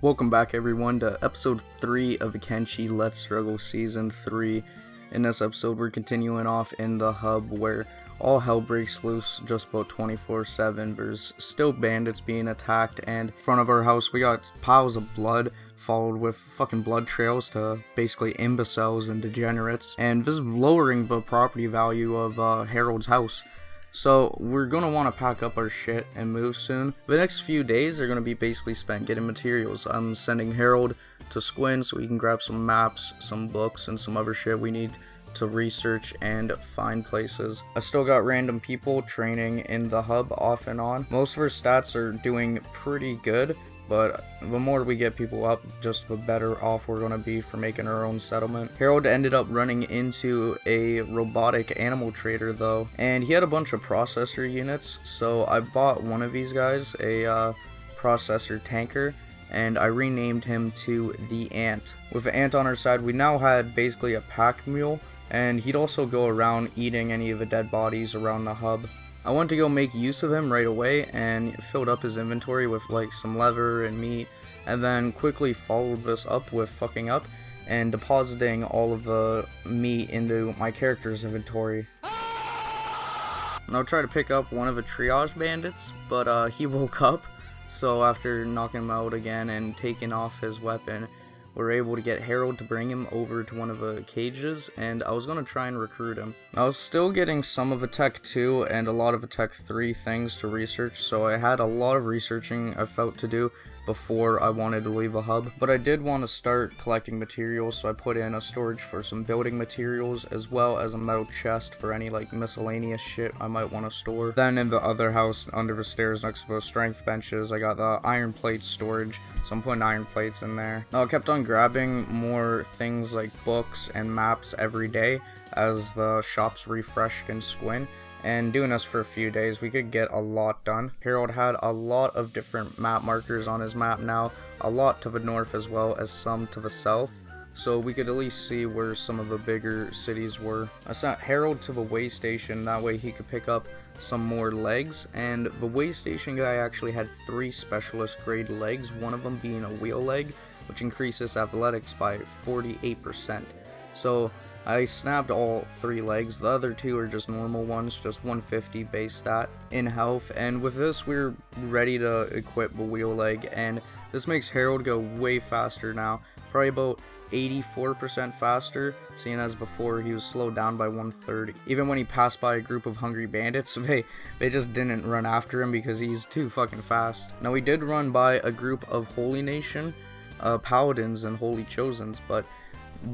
Welcome back everyone to episode 3 of the Kenshi Let's Struggle Season 3. In this episode we're continuing off in the hub where all hell breaks loose just about 24/7. There's still bandits being attacked, and in front of our house we got piles of blood followed with fucking blood trails to basically imbeciles and degenerates, and this is lowering the property value of Harold's house. So we're going to want to pack up our shit and move soon. The next few days are going to be basically spent getting materials. I'm sending Harold to Squin so he can grab some maps, some books, and some other shit we need to research and find places. I still got random people training in the hub off and on. Most of our stats are doing pretty good, but the more we get people up, just the better off we're going to be for making our own settlement. Harold ended up running into a robotic animal trader though, and he had a bunch of processor units, so I bought one of these guys, a processor tanker, and I renamed him to the Ant. With the Ant on our side, we now had basically a pack mule, and he'd also go around eating any of the dead bodies around the hub. I wanted to go make use of him right away and filled up his inventory with like some leather and meat, and then quickly followed this up with fucking up and depositing all of the meat into my character's inventory. And I'll try to pick up one of the triage bandits, but he woke up, so after knocking him out again and taking off his weapon, we're able to get Harold to bring him over to one of the cages, and I was going to try and recruit him. I was still getting some of the Tech 2 and a lot of the Tech 3 things to research, so I had a lot of researching I felt to do before I wanted to leave a hub. But I did want to start collecting materials, so I put in a storage for some building materials as well as a metal chest for any like miscellaneous shit I might want to store. Then in the other house under the stairs next to the strength benches, I got the iron plate storage, so I'm putting iron plates in there. Now I kept on grabbing more things like books and maps every day as the shops refreshed in Squin. And doing this for a few days, we could get a lot done. Harold had a lot of different map markers on his map now, a lot to the north as well as some to the south, so we could at least see where some of the bigger cities were. I sent Harold to the way station, that way he could pick up some more legs, and the way station guy actually had 3 specialist grade legs, one of them being a wheel leg, which increases athletics by 48%. So I snapped all 3 legs. The other 2 are just normal ones, just 150 base stat in health, and with this we're ready to equip the wheel leg, and this makes Harold go way faster now, probably about 84% faster, seeing as before he was slowed down by 1/3. Even when he passed by a group of hungry bandits, they just didn't run after him because he's too fucking fast. Now we did run by a group of Holy Nation paladins and Holy Chosens, but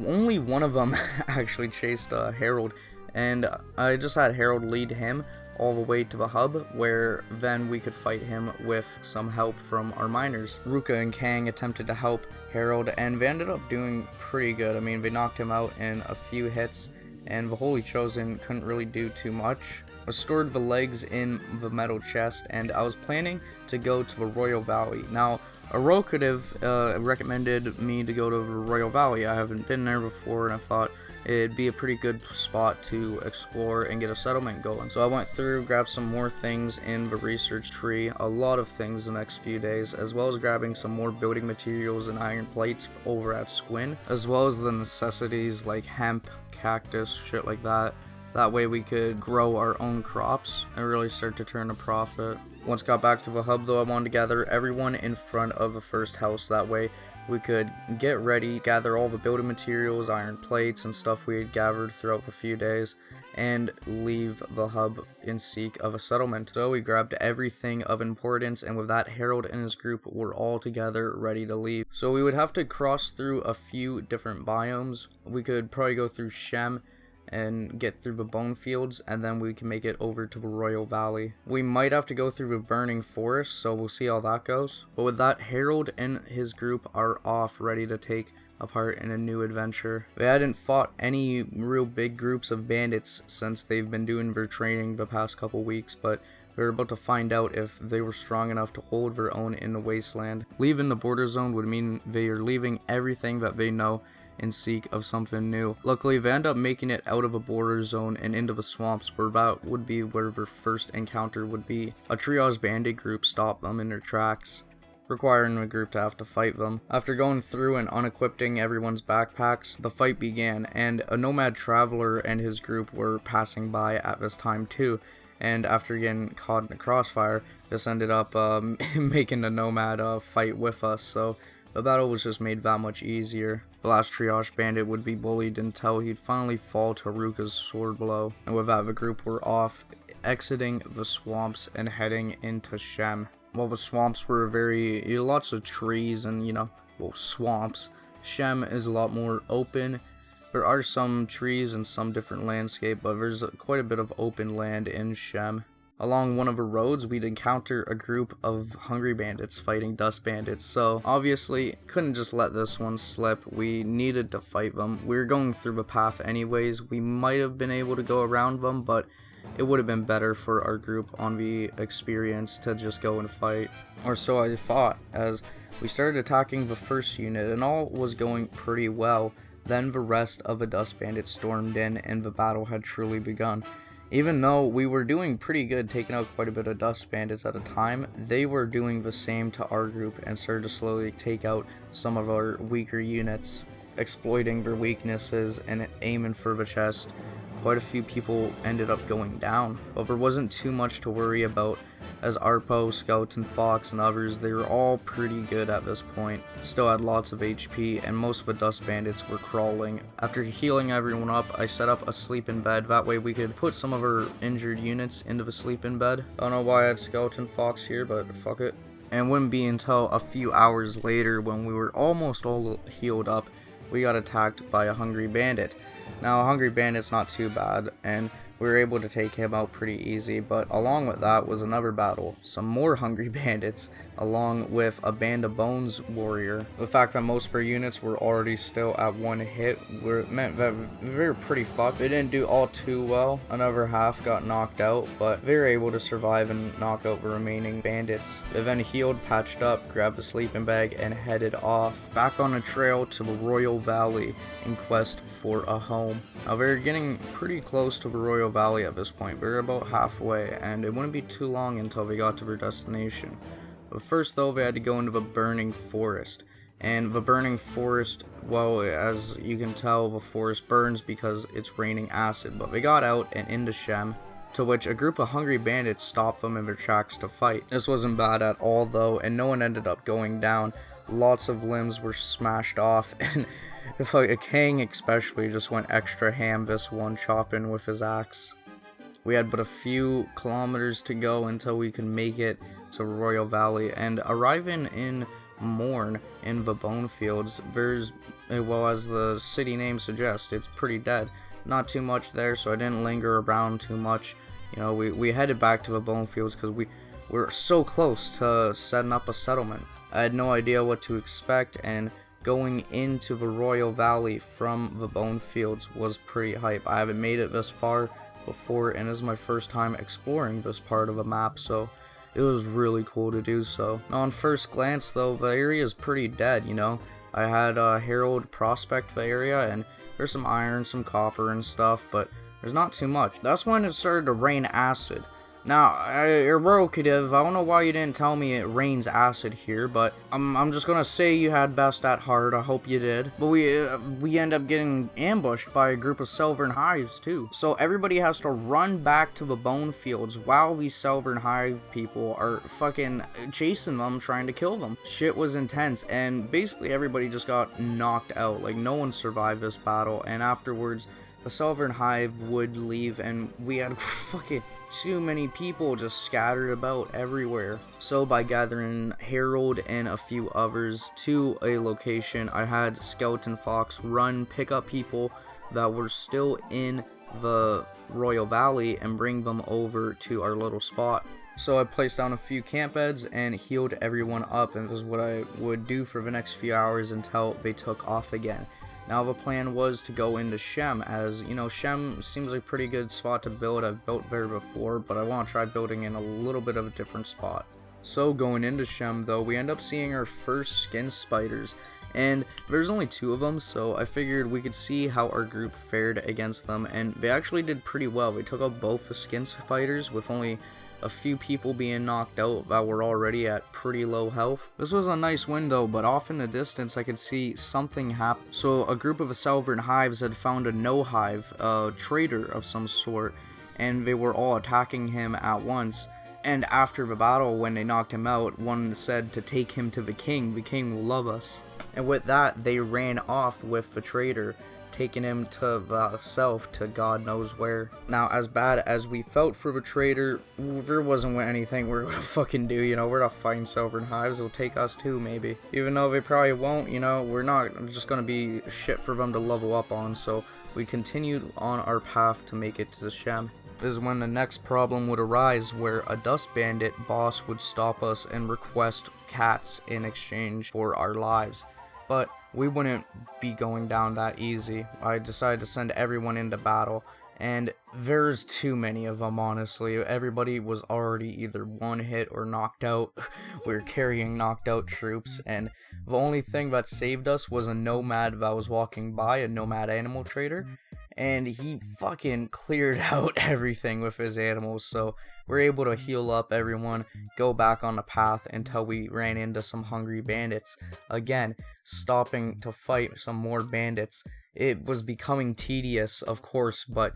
only one of them actually chased Harold, and I just had Harold lead him all the way to the hub, where then we could fight him with some help from our miners. Ruka and Kang attempted to help Harold, and they ended up doing pretty good. I mean, they knocked him out in a few hits, and the Holy Chosen couldn't really do too much. I stored the legs in the metal chest, and I was planning to go to the Royal Valley. Now, Aro could have recommended me to go to the Royal Valley. I haven't been there before, and I thought it'd be a pretty good spot to explore and get a settlement going. So I went through, grabbed some more things in the research tree, a lot of things the next few days, as well as grabbing some more building materials and iron plates over at Squin, as well as the necessities like hemp, cactus, shit like that. That way we could grow our own crops and really start to turn a profit. Once got back to the hub though, I wanted to gather everyone in front of the first house. That way we could get ready, gather all the building materials, iron plates, and stuff we had gathered throughout the few days, and leave the hub in seek of a settlement. So we grabbed everything of importance, and with that, Harold and his group were all together ready to leave. So we would have to cross through a few different biomes. We could probably go through Shem and get through the bone fields, and then we can make it over to the Royal Valley. We might have to go through the burning forest, so we'll see how that goes. But with that, Harold and his group are off, ready to take a part in a new adventure. They hadn't fought any real big groups of bandits since they've been doing their training the past couple weeks, but we were about to find out if they were strong enough to hold their own in the wasteland. Leaving the border zone would mean they are leaving everything that they know in seek of something new. Luckily, they end up making it out of a border zone and into the swamps, where that would be where their first encounter would be. A triage bandit group stopped them in their tracks. requiring the group to have to fight them. After going through and unequipping everyone's backpacks, the fight began, and a nomad traveler and his group were passing by at this time too, and after getting caught in the crossfire, this ended up making the nomad fight with us, so the battle was just made that much easier. The last triage bandit would be bullied until he'd finally fall to Ruka's sword blow, and with that the group were off, exiting the swamps and heading into Shem. While the swamps were lots of trees and swamps, Shem is a lot more open. There are some trees and some different landscape, but there's quite a bit of open land in Shem. Along one of the roads, we'd encounter a group of hungry bandits fighting dust bandits, so obviously couldn't just let this one slip. We needed to fight them. We were going through the path anyways. We might have been able to go around them, but it would have been better for our group on the experience to just go and fight. Or so I thought, as we started attacking the first unit and all was going pretty well. Then the rest of the dust bandits stormed in and the battle had truly begun. Even though we were doing pretty good taking out quite a bit of dust bandits at a time, they were doing the same to our group and started to slowly take out some of our weaker units, exploiting their weaknesses and aiming for the chest. Quite a few people ended up going down, but there wasn't too much to worry about, as Outpost, Skeleton Fox, and others, they were all pretty good at this point, still had lots of HP, and most of the dust bandits were crawling. After healing everyone up, I set up a sleeping bed, that way we could put some of our injured units into the sleeping bed. Don't know why I had Skeleton Fox here, but fuck it. And wouldn't be until a few hours later, when we were almost all healed up, we got attacked by a hungry bandit. Now, a hungry bandit's not too bad, and we were able to take him out pretty easy, but along with that was another battle. Some more hungry bandits, along with a Band of Bones warrior. The fact that most of our units were already still at one hit meant that they were pretty fucked. They didn't do all too well. Another half got knocked out, but they were able to survive and knock out the remaining bandits. They then healed, patched up, grabbed the sleeping bag, and headed off, back on a trail to the Royal Valley in quest for a home. Now, we were getting pretty close to the Royal Valley at this point. We were about halfway, and it wouldn't be too long until we got to their destination. But first, though, they had to go into the burning forest. And the burning forest, well, as you can tell, the forest burns because it's raining acid. But they got out and into Shem, to which a group of hungry bandits stopped them in their tracks to fight. This wasn't bad at all, though, and no one ended up going down. Lots of limbs were smashed off, and Kang especially just went extra ham this one, chopping with his axe. We had but a few kilometers to go until we could make it to Royal Valley, and arriving in Morn in the bone fields, there's, well, as the city name suggests, it's pretty dead. Not too much there, so I didn't linger around too much. We headed back to the bone fields because we were so close to setting up a settlement. I had no idea what to expect, and going into the Royal Valley from the bone fields was pretty hype. I haven't made it this far before, and this is my first time exploring this part of a map, so it was really cool to do so. Now, on first glance, though, the area is pretty dead, I had Herald prospect the area, and there's some iron, some copper and stuff, but there's not too much. That's when it started to rain acid. Now, Erocative, I don't know why you didn't tell me it rains acid here, but I'm just gonna say you had best at heart. I hope you did. But we end up getting ambushed by a group of Silvern Hives too. So everybody has to run back to the bone fields while these Silvern Hive people are fucking chasing them, trying to kill them. Shit was intense, and basically everybody just got knocked out. Like, no one survived this battle, and afterwards the Silvern Hive would leave, and we had fucking too many people just scattered about everywhere. So by gathering Herald and a few others to a location, I had Skeleton Fox pick up people that were still in the Royal Valley and bring them over to our little spot. So I placed down a few camp beds and healed everyone up, and this is what I would do for the next few hours until they took off again. Now, the plan was to go into Shem, as, Shem seems like a pretty good spot to build. I've built there before, but I want to try building in a little bit of a different spot. So, going into Shem, though, we end up seeing our first skin spiders, and there's only 2 of them, so I figured we could see how our group fared against them, and they actually did pretty well. They took out both the skin spiders with only a few people being knocked out that were already at pretty low health. This was a nice win though, but off in the distance I could see something happen. So a group of Salvern hives had found a no hive, a trader of some sort, and they were all attacking him at once. And after the battle, when they knocked him out, one said to take him to the king will love us. And with that, they ran off with the trader, taking him to the south to God knows where. Now, as bad as we felt for the trader, there wasn't anything we're gonna fucking do, you know. We're gonna find Salvern hives, it'll take us too, maybe. Even though they probably won't, you know, we're not just gonna be shit for them to level up on, so we continued on our path to make it to the Shem. This is when the next problem would arise, where a dust bandit boss would stop us and request cats in exchange for our lives. But we wouldn't be going down that easy. I decided to send everyone into battle, and there's too many of them, honestly. Everybody was already either one hit or knocked out. We were carrying knocked out troops, and the only thing that saved us was a nomad that was walking by, a nomad animal trader, and he fucking cleared out everything with his animals, so we're able to heal up everyone, go back on the path until we ran into some hungry bandits. Again, stopping to fight some more bandits. It was becoming tedious, of course, but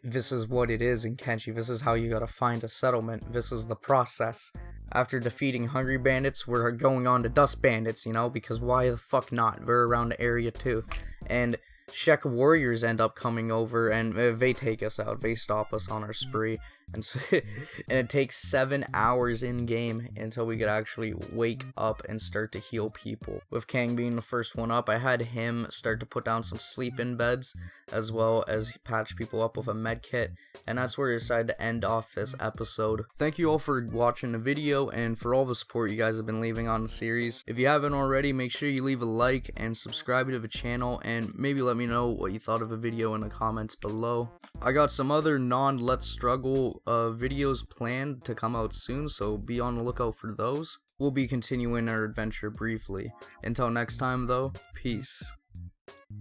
this is what it is in Kenshi. This is how you gotta find a settlement. This is the process. After defeating hungry bandits, we're going on to dust bandits, you know, because why the fuck not? They're around the area too. And Shek warriors end up coming over, and they take us out. They stop us on our spree, and so, and it takes 7 hours in game until we could actually wake up and start to heal people. With Kang being the first one up, I had him start to put down some sleep-in beds, as well as patch people up with a med kit, and that's where I decided to end off this episode. Thank you all for watching the video and for all the support you guys have been leaving on the series. If you haven't already, make sure you leave a like and subscribe to the channel, and maybe let me know what you thought of the video in the comments below. I got some other non-Let's Struggle videos planned to come out soon, so be on the lookout for those. We'll be continuing our adventure briefly. Until next time though, peace.